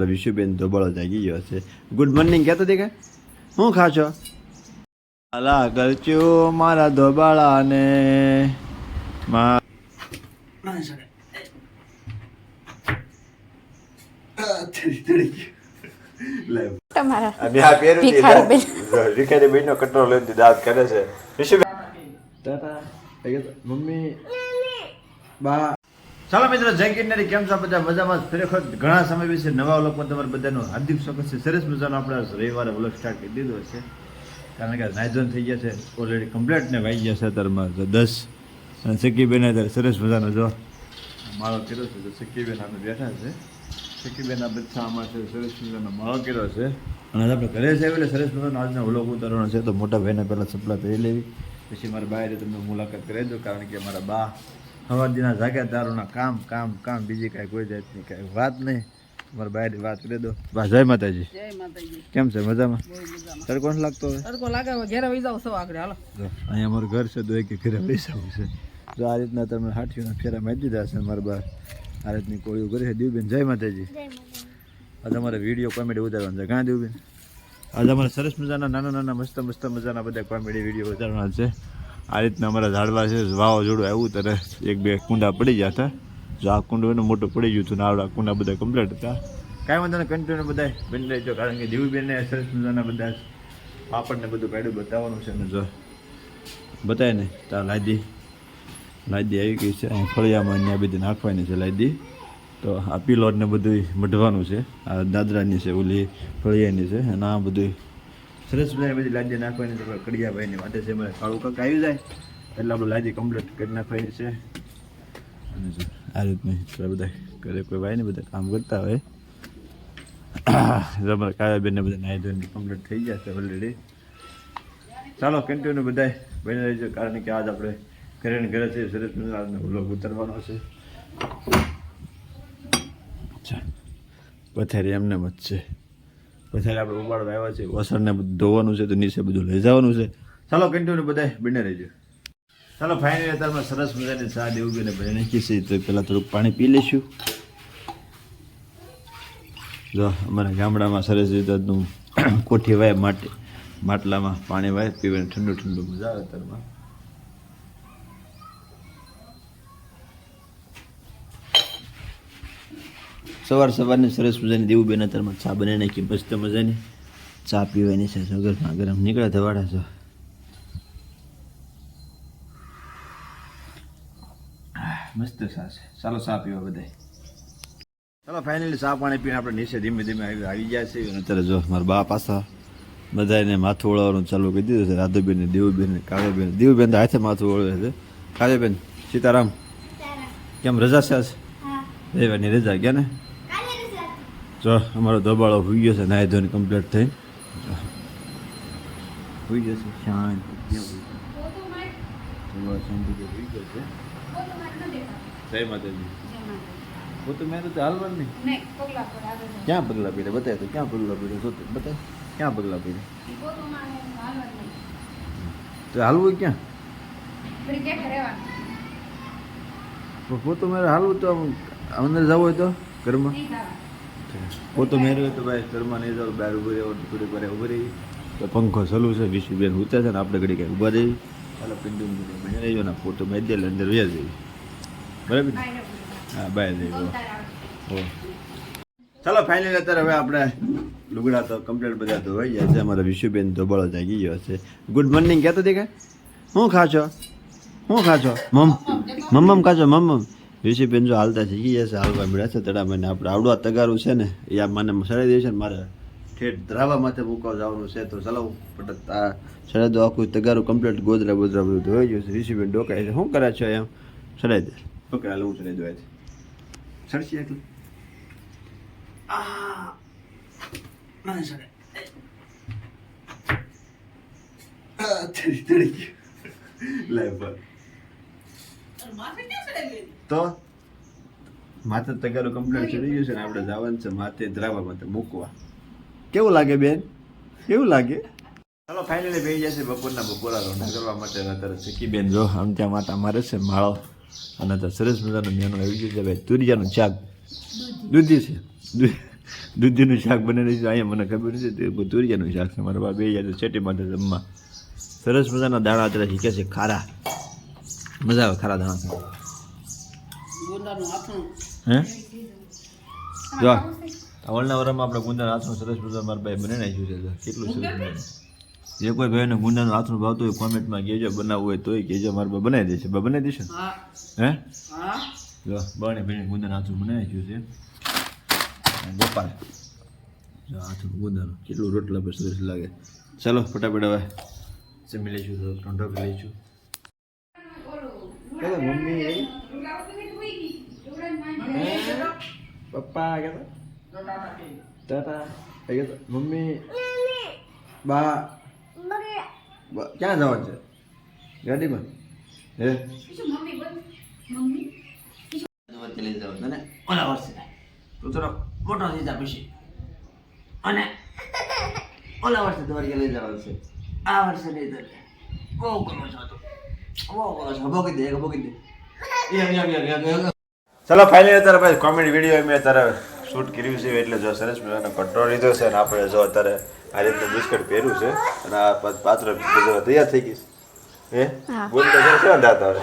વિશુબેન ધોબળો જાગી ગયો છે. ગુડ મોર્નિંગ કહેતો દેખાય. શું ખા છો? અલા કરચું મારા ધોબાળાને મમ્મી બા. ચાલો મિત્રો, જય ગિરનારી. કેમ છો બધા? મજામાં? ખરેખર ઘણા સમય વિશે નવા વ્લોગમાં તમારું બધાનું હાર્દિક સ્વાગત છે. સરસ મજાનો આપણે રવિવારે વ્લોગ સ્ટાર્ટ કરી દીધો છે, કારણ કે નાઇઝોન થઈ ગયા છે ઓલરેડી કમ્પ્લીટ ને વાઈ ગયા છે અત્યારમાં 10. અને સખીબેન અત્યારે સરસ મજાનો જો માળો કર્યો છે. તો સખીબેન આપણે બેઠા છે. સખીબેન આપણે આમાં છે સરસ મજાનો માળો કર્યો છે. અને આપણે ઘરે છે એટલે સરસ મજાનો આજનો વ્લોગ ઉતારવાનો છે. તો મોટા ભાઈને પહેલાં ચપલા પહેરી લેવી, પછી મારા બાએ તમને મુલાકાત કરાવી દો, કારણ કે મારા બા સવારદીના જાગ્યા દારૂના કામ કામ કામ, બીજી કાંઈ કોઈ જાતની કાંઈ વાત નહીં. મારા બાયની વાત કરી દો. બા જય માતાજી. જય માતાજી. કેમ છે? મજામાં? તડકો નથી લાગતો? તડકો લાગે, ઘેરે વહી જાવ સૌ આગળ. હાલો, અહીંયા અમારું ઘર છે, તો એક ઘરે બેસાવું છે. જો આ રીતના તમે હાથીઓના ફેરા મારી દીધા છે. મારા બા આ રીતની કોળીઓ કરે છે. દેવબેન જય માતાજી. આજે અમારે વિડીયો કોમેડી ઉતારવાનું છે. કાં દેવબેન? આજે અમારે સરસ મજાના નાના નાના મસ્ત મસ્ત મજાના બધા કોમેડી વિડીયો ઉતારવાના છે. આ રીતના અમારા ઝાડવા છે. વાવાઝોડું આવ્યું ત્યારે એક બે કુંડા પડી ગયા હતા. જો આ કુંડું એનું મોટું પડી ગયું હતું ને આવડા કુંડા બધા કમ્પ્લીટ હતા. કાંઈ વાંધો નહીં, કન્ટિન્યુ બધા બની રહેજો, કારણ કે દેવીબેનને સરસ મજાના બધા પાપડને બધું કાઢ્યું બતાવવાનું છે. ને જો બતાવે ને તો લાદી આવી ગઈ છે. અહીં ફળિયામાં અહીંયા બધી નાખવાની છે લાદી. તો આ પિલોરને બધું મઢવાનું છે. આ દાદરાની છે, ઓલી ફળિયાની છે. અને આ બધું સરસ મજાની બધી લાદી નાખવાની છે. કડિયાભાઈની માટે છે. મારે કાળું કાંક આવી જાય એટલે આપણે લાદી કમ્પ્લીટ કરી નાખવાની છે. અને જો આ રીતની બધા ઘરે કોઈ ભાઈ ને બધા કામ કરતા હોય. અમારા કાયાબેનને બધા નાહી ધોઈને કમ્પ્લીટ થઈ ગયા છે ઓલરેડી. ચાલો કન્ટિન્યુ બધા બની રહીજો, કારણ કે આજ આપણે ઘરે ને ઘરે છે સરસ મજાનો વ્લોગ ઉતારવાનો છે. પથારી એમને જ છે. પથારી આપણે ઉપાડવા આવ્યા છે. વસણને બધું ધોવાનું છે, તો નીચે બધું લઈ જવાનું છે. ચાલો કન્ટિન્યુ બધા બની રહીજો. ચાલો ફાઇનલી અત્યારમાં સરસ મજાની ચા દેવું બની નાખી છે. તો પહેલાં થોડુંક પાણી પી લઈશું. જો અમારા ગામડામાં સરસ રીતે કોઠી વાય માટલામાં પાણી વાય, પીવાની ઠંડુ ઠંડુ મજા આવે અત્યારમાં. સવારની સરસ મજાની દેવુંબેન અત્યારમાં ચા બનાવી નાખી. મસ્ત મજાની ચા પીવાની છે. ગરમા ગરમ નીકળે ધવાડા છો. મસ્ત ચા છે. ચાલો ચા પીવા બધા. ચાલો ફાઇનલી ચા પાણી પીને આપણે નીચે ધીમે ધીમે આવી ગયા છીએ. અને અત્યારે જો મારા બા પાછા બધાને માથું વળવાનું ચાલુ કરી દીધું છે. રાધુબેન, દેવુબેન, કાવ્યબેન. દેવુબેન તો હાથે માથું વળવે છે. કાવ્યબેન સીતારામ, કેમ રજા છે? રવિવારની રજા ગયા ને? જો અમારો ધોબાળો હોઈ ગયો છે, નાહી ધોઈને કમ્પ્લીટ થઈને હોઈ ગયો છે. શાંતિ હોઈ ગયો છે. જય માતાજી. તો મેં તો હાલવાનું નહીં. ક્યાં પગલા પીડે? બતાવે તો ક્યાં પગલા પીડે? બતાવે ક્યાં પગલા પીડે? તો હાલવું ક્યાં? પોતું મેરે હાલવું તો અંદર જવું હોય તો ઘરમાં પોતું મેરે હોય તો ભાઈ ઘરમાં નહીં જાવ, બહાર ઉભી રહેવું, થોડીક વાર ઉભી રહી. તો પંખો ચાલુ છે, વિશુબેન ઉતરે છે ને આપણે ઘડી કંઈ ઉભા રહી. ચાલો પિંડું બની રહી ને ફોટો મેં દે અંદર વ્યા જઈએ. બરાબર? હા, બાય જઈ. ચાલો ફાઇનલી અત્યારે હવે આપણે લુગડા તો કમ્પ્લીટ બધા ધોવાઈ ગયા છે. અમારા વિશુબેન ધોબળો જાગી ગયો છે. ગુડ મોર્નિંગ કહેતો દેખાય. શું ખા છો? શું ખા છો? મમ્મ ખા છો? મમ્મ. વિશુબેન જો હાલતા શીખી જશે, હાલવા મળ્યા છે. તડા મને આપણે આવડવા તગારું છે ને એ આ મને સડાઈ દે છે ને મારે ઠેઠ ધરાવા માથે મૂકવા જવાનું છે. તો ચાલો ફટક આ સડાઈ દો. આખું તગારું કમ્પ્લીટ ગોદરા બોદરા બધું ધોઈ ગયું છે. વિશુબેન ડોકાય છે. શું કરે છે એમ? સડાઈ દે. ઓકે હાલ હું સડાઈ દો. સરસી એટલે તો માથે તગારું કમ્પ્લીટ ચડી ગયું છે ને આપણે જવાનું છે માથે ધરાવા માથે મૂકવા. કેવું લાગે બેન? કેવું લાગે? ચાલો ફાઇનલી બેસી જશે બપોરા રોંઢા કરવા માટે. અત્યારે સખીબેન જો આમ ત્યાં માતા મારે છે માળો. અને તો સરસ મજાનું મેનુ આવી ગયું છે ભાઈ. તુરિયાનું શાક, દૂધી છે, દૂધીનું શાક બનાવી છે અહીંયા મને ખબર નથી તે તુરિયાનું શાક છે મારા બા બે જાય ચેટી માટે જમવા સરસ મજાના દાણા અત્યારે શીખે છે ખારા મજા આવે ખારા દાણા ગુંદાનું આથણું હે જો આવલના વરમાં આપણે ગુંદાનું આથણું સરસ મજા મારા ભાઈ બનાવી નાખ્યું છે કેટલું સરસ બને જે કોઈ ભાઈને ગુંદાનું આથણું ભાવતું હોય કોમેન્ટમાં કહેજો બનાવવું હોય તોય કહેજો મારા બા બનાવી દેશે બા બનાવી દેશે હા હે હા જો બને ભાઈને ગુંદાનું આથણું બનાવી નાખ્યું છે ગોપાલ જો આથણું ગુંદાનું કેટલું રોટલા પર સરસ લાગે ચાલો ફટાફટ હવે જમી લઈશું તો ઠંડો કરી લઈશું મમ્મી પપ્પા ટાટા મમ્મી બા ક્યાં જવાનું છે ગાડીમાં હે લઈ જવાનું ને ઓલા વર્ષે તું થોડો મોટો થઈ જા પછી અને ઓલા વર્ષે તમારે લઈ જવાનું છે આ વર્ષે નહીં તો બહુ કરો છો તો બહુ કરો છો બોકી દે ચલો ફાઇનલી અત્યારે ભાઈ કોમેડી વિડીયો મેં અત્યારે શૂટ કર્યું છે એટલે જો સરસ મજાનો કંટ્રોલ લીધો છે અને આપણે જો અત્યારે આ રીતનું બિસ્કટ પહેર્યું છે અને આ પાત્ર તૈયાર થઈ ગઈ હે બોલતો કેવા દાંત આવે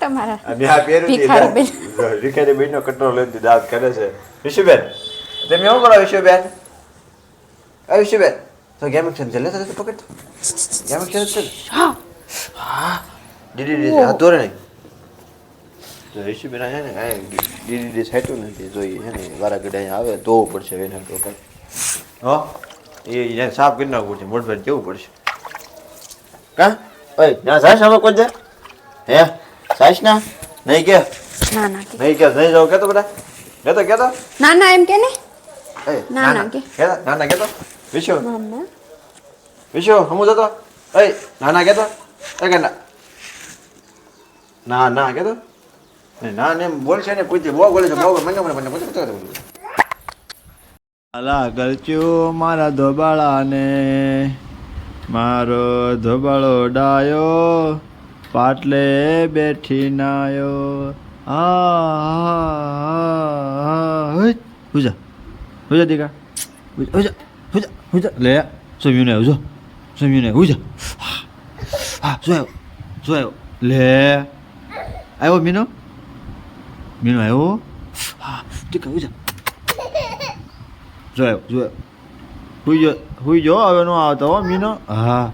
તમારા અને આ પહેર્યું રીખાની બેનનો કંટ્રોલ લઈને દાંત કરે છે વિશુબેન તમે શું કરો વિશુબેન વિશુબેન તો ગેમ એક્શન છે લે તો પકડ ગેમ એક્શન છે હા ડીડી હાથ દોરે નહીં તો વિશુબેન છે ને ડીડી સાઈટું નથી જોઈએ છે ને વારા ગડા અહીંયા આવે તો પડશે એને ટોટલ હો એ સાફ કરી નાખવું પડશે મોટભાઈ કેવું પડશે કા ઓય ના સાસ હવે કોઈ જાય હે સાસ ના નહીં કે ના ના નહીં કે નહીં જાવ કેતો બધા કેતો ના ના એમ કે ને એ ના ના કે ના ના કેતો વિશુ મમ્મા વિશુ હમું જતો એ ના કેતો એ કે ના કેતો ના ને બોલશે ને પૂછે બહુ બોલે છે બહુ મને પૂછે અલા ગલચ્યું મારા ધોબાળાને મારો ધોબાળો ડાયો પાટલે બેઠી નાયો હુજા દીકા હુજા લે સમ્યુને હુજો સમ્યુને હુજા હા જોયો લે આવ્યો મીનો આવ્યો હા દીકા હુજા જોયો હુઈ જો હવે નો આવતો હો મીનો હા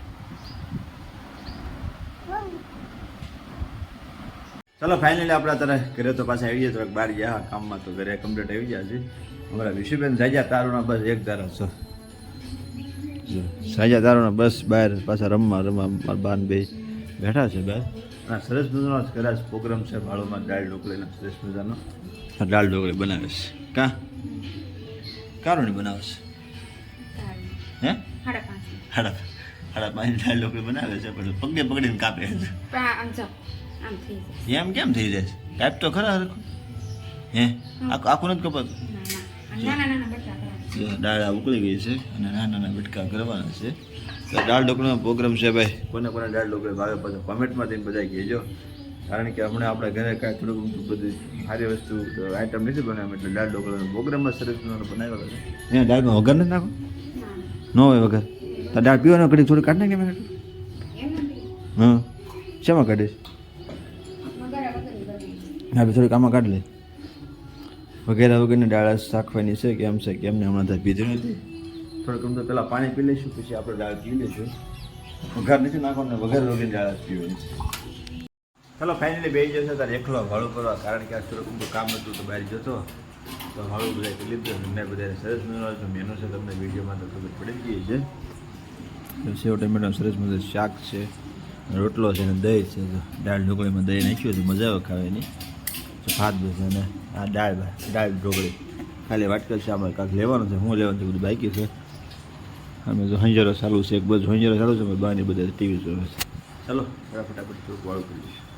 ચલો ફાઇનલી આપણે અત્યારે ઘરે તો પાછા આવી ગયા થોડાક બહાર ગયા કામમાં તો ઘરે કમ્પ્લીટ આવી ગયા છે અમારા વિશુબેન સાજા તારુના બસ એક ધારા છો સાજા તારુના બસ બહાર પાછા રમવા મારા બાન બે બેઠા છે બહાર અને સરસ મજાનો કદાચ પ્રોગ્રામ છે ભાડોમાં દાળ ઢોકળીનો સરસ મજાનો દાળ ઢોકળી બનાવે છે કારોની બનાવે છે હે હાડા પાંચ દાળ ઢોકળી બનાવે છે પછી પગે પકડીને કાપે છે એમ કેમ થઈ જાય છે કાપ તો ખરા હરખું હે આખું નથી કપાતું દાળ ઉકળી ગઈ છે અને નાના બટકા કરવાના છે તો દાળ ઢોકળીનો પ્રોગ્રામ છે ભાઈ કોને દાળ ઢોકળી ભાવે પછી કોમેન્ટમાં તમે બધા કહેજો કારણ કે હમણાં આપણા ઘરે કાંઈ થોડુંક બધી સારી વસ્તુ આઈટમ નથી બનાવી એટલે દાળ ઢોકળીનો પ્રોગ્રામમાં સરસ બનાવેલો છે અહીંયા દાળમાં વઘાર નથી નાખો ન હોય વઘાર તો દાળ પીવાનો ઘડી થોડી કાઢ નાખે મેં હા શેમાં કાઢીશ હા થોડીક આમાં કાઢ લે વગેરે વગેરે દાળ શાકવાની છે કેમ ને હમણાં ત્યાં પીધું નથી થોડુંક આમ તો પહેલાં પાણી પી લઈશું પછી આપણે દાળ પી લઈશું વઘાર નથી નાખવાનું વઘાર વગેરે દાળ જ પીવાની છે ચાલો ફાઇનલી બે જશે તારે એકલો ભાડું કરવા કારણ કે આ થોડુંક તો કામ હતું તો બહાર જતો તો ભાડું બધા કરી લીધું મેં બધા સરસ મજાનો મેનુ છે તમને વિડીયોમાં તો ખબર પડી ગઈ છે સેવ ટમેટાનું સરસ મજાનું શાક છે રોટલો છે અને દહીં છે દાળ ઢોકળીમાં દહીં નાખ્યું છે મજા આવે ખાવાની ભાત બસ અને આ દાળ ઢોકળી ખાલી વાટકલ છે આમાં કાંક લેવાનું છે હું લેવાનું છે બધું બાકી છે અમે જો હંજરો ચાલુ છે એક બધું હંજરો ચાલુ છે બાની બધા ટીવી જોવે છે ચાલો ફટાફટ થોડુંક વાળું કરી દઈશું